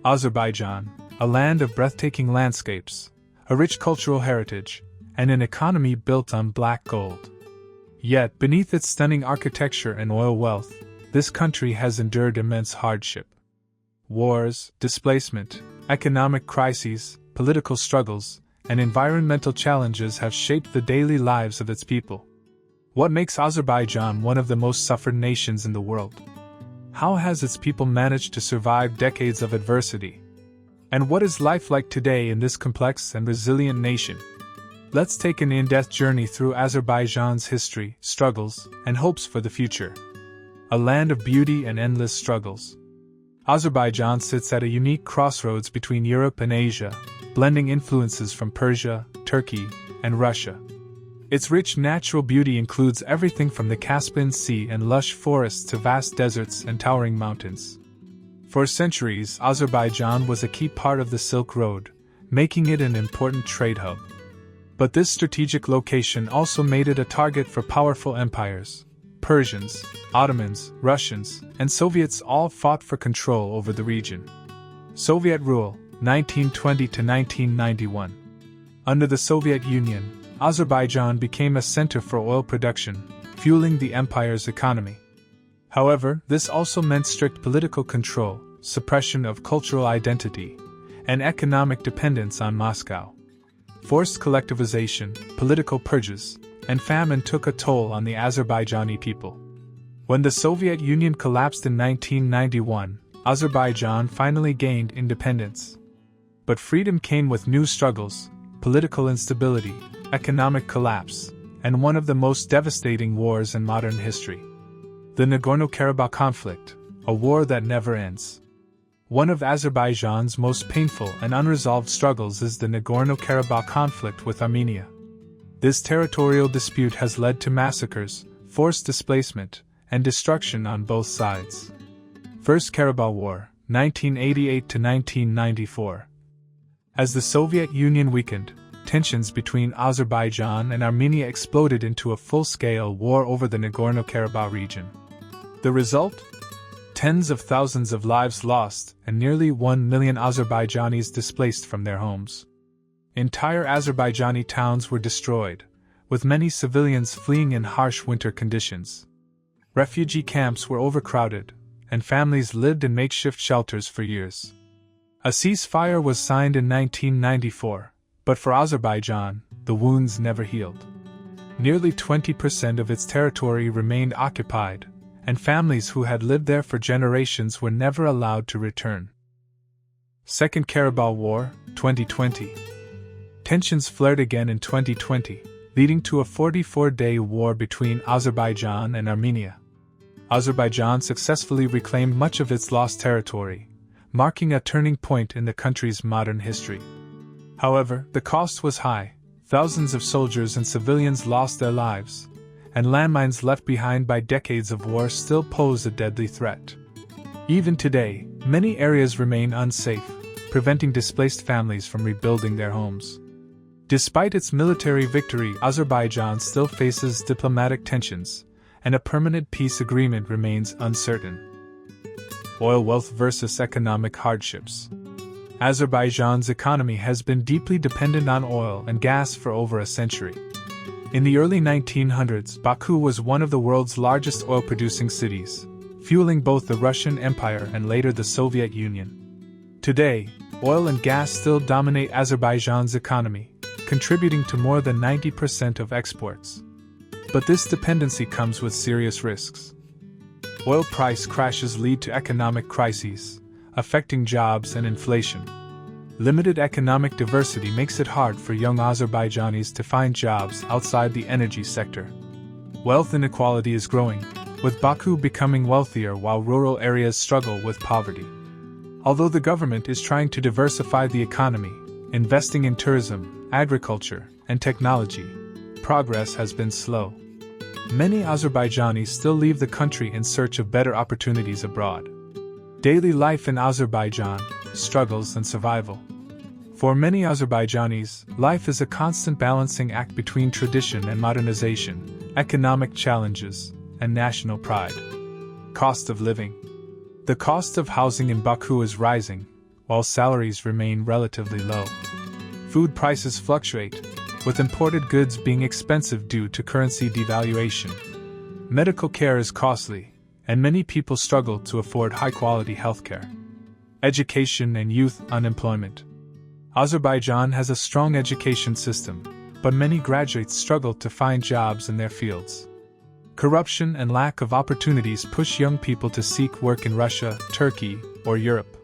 Azerbaijan, a land of breathtaking landscapes, a rich cultural heritage, and an economy built on black gold. Yet, beneath its stunning architecture and oil wealth, this country has endured immense hardship. Wars, displacement, economic crises, political struggles, and environmental challenges have shaped the daily lives of its people. What makes Azerbaijan one of the most suffered nations in the world? How has its people managed to survive decades of adversity? And what is life like today in this complex and resilient nation? Let's take an in-depth journey through Azerbaijan's history, struggles, and hopes for the future. A land of beauty and endless struggles. Azerbaijan sits at a unique crossroads between Europe and Asia, blending influences from Persia, Turkey, and Russia. Its rich natural beauty includes everything from the Caspian Sea and lush forests to vast deserts and towering mountains. For centuries, Azerbaijan was a key part of the Silk Road, making it an important trade hub. But this strategic location also made it a target for powerful empires. Persians, Ottomans, Russians, and Soviets all fought for control over the region. Soviet rule, 1920 to 1991. Under the Soviet Union, Azerbaijan became a center for oil production, fueling the empire's economy. However, this also meant strict political control, suppression of cultural identity, and economic dependence on Moscow. Forced collectivization, political purges, and famine took a toll on the Azerbaijani people. When the Soviet Union collapsed in 1991, Azerbaijan finally gained independence. But freedom came with new struggles, political instability, economic collapse, and one of the most devastating wars in modern history. The Nagorno-Karabakh conflict, a war that never ends. One of Azerbaijan's most painful and unresolved struggles is the Nagorno-Karabakh conflict with Armenia. This territorial dispute has led to massacres, forced displacement, and destruction on both sides. First Karabakh War, 1988 to 1994. As the Soviet Union weakened, tensions between Azerbaijan and Armenia exploded into a full-scale war over the Nagorno-Karabakh region. The result? Tens of thousands of lives lost and nearly 1 million Azerbaijanis displaced from their homes. Entire Azerbaijani towns were destroyed, with many civilians fleeing in harsh winter conditions. Refugee camps were overcrowded, and families lived in makeshift shelters for years. A ceasefire was signed in 1994, but for Azerbaijan, the wounds never healed. Nearly 20% of its territory remained occupied, and families who had lived there for generations were never allowed to return. Second Karabakh War, 2020. Tensions flared again in 2020, leading to a 44-day war between Azerbaijan and Armenia. Azerbaijan successfully reclaimed much of its lost territory, marking a turning point in the country's modern history. However, the cost was high. Thousands of soldiers and civilians lost their lives, and landmines left behind by decades of war still pose a deadly threat. Even today, many areas remain unsafe, preventing displaced families from rebuilding their homes. Despite its military victory, Azerbaijan still faces diplomatic tensions, and a permanent peace agreement remains uncertain. Oil wealth versus economic hardships. Azerbaijan's economy has been deeply dependent on oil and gas for over a century. In the early 1900s, Baku was one of the world's largest oil-producing cities, fueling both the Russian Empire and later the Soviet Union. Today, oil and gas still dominate Azerbaijan's economy, contributing to more than 90% of exports. But this dependency comes with serious risks. Oil price crashes lead to economic crises, affecting jobs and inflation. Limited economic diversity makes it hard for young Azerbaijanis to find jobs outside the energy sector. Wealth inequality is growing, with Baku becoming wealthier while rural areas struggle with poverty. Although the government is trying to diversify the economy, investing in tourism, agriculture, and technology, progress has been slow. Many Azerbaijanis still leave the country in search of better opportunities abroad. Daily life in Azerbaijan, struggles and survival. For many Azerbaijanis, life is a constant balancing act between tradition and modernization, economic challenges, and national pride. Cost of living. The cost of housing in Baku is rising, while salaries remain relatively low. Food prices fluctuate, with imported goods being expensive due to currency devaluation. Medical care is costly, and many people struggle to afford high-quality healthcare. Education and youth unemployment. Azerbaijan has a strong education system, but many graduates struggle to find jobs in their fields. Corruption and lack of opportunities push young people to seek work in Russia, Turkey, or Europe.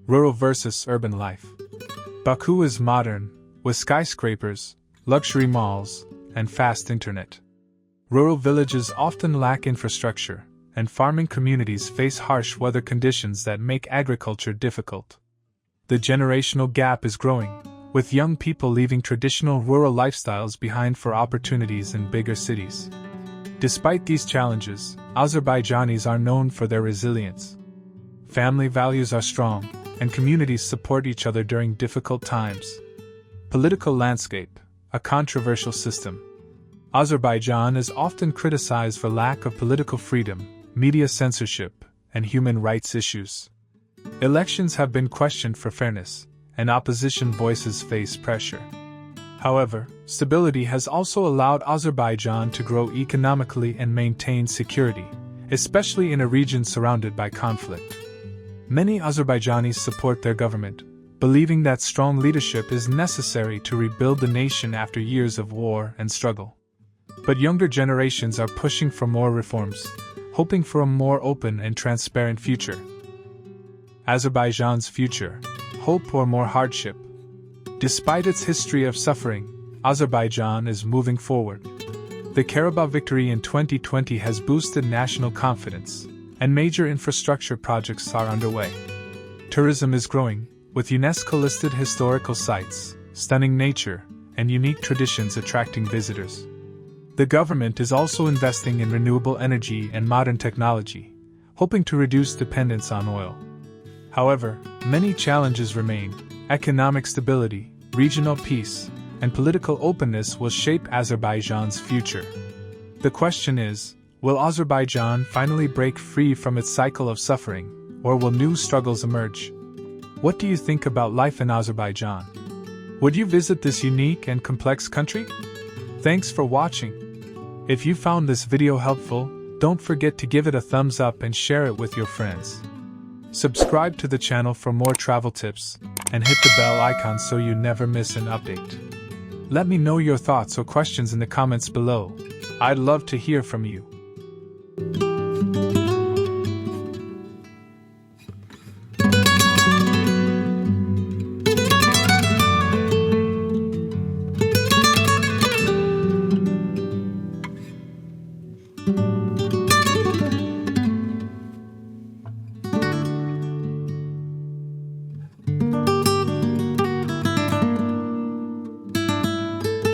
Rural versus urban life. Baku is modern, with skyscrapers, luxury malls, and fast internet. Rural villages often lack infrastructure, and farming communities face harsh weather conditions that make agriculture difficult. The generational gap is growing, with young people leaving traditional rural lifestyles behind for opportunities in bigger cities. Despite these challenges, Azerbaijanis are known for their resilience. Family values are strong, and communities support each other during difficult times. Political landscape, a controversial system. Azerbaijan is often criticized for lack of political freedom, media censorship, and human rights issues. Elections have been questioned for fairness, and opposition voices face pressure. However, stability has also allowed Azerbaijan to grow economically and maintain security, especially in a region surrounded by conflict. Many Azerbaijanis support their government, believing that strong leadership is necessary to rebuild the nation after years of war and struggle. But younger generations are pushing for more reforms, hoping for a more open and transparent future. Azerbaijan's future: hope or more hardship? Despite its history of suffering, Azerbaijan is moving forward. The Karabakh victory in 2020 has boosted national confidence, and major infrastructure projects are underway. Tourism is growing, with UNESCO-listed historical sites, stunning nature, and unique traditions attracting visitors. The government is also investing in renewable energy and modern technology, hoping to reduce dependence on oil. However, many challenges remain. Economic stability, regional peace, and political openness will shape Azerbaijan's future. The question is, will Azerbaijan finally break free from its cycle of suffering, or will new struggles emerge? What do you think about life in Azerbaijan? Would you visit this unique and complex country? Thanks for watching. If you found this video helpful, don't forget to give it a thumbs up and share it with your friends. Subscribe to the channel for more travel tips, and hit the bell icon so you never miss an update. Let me know your thoughts or questions in the comments below. I'd love to hear from you.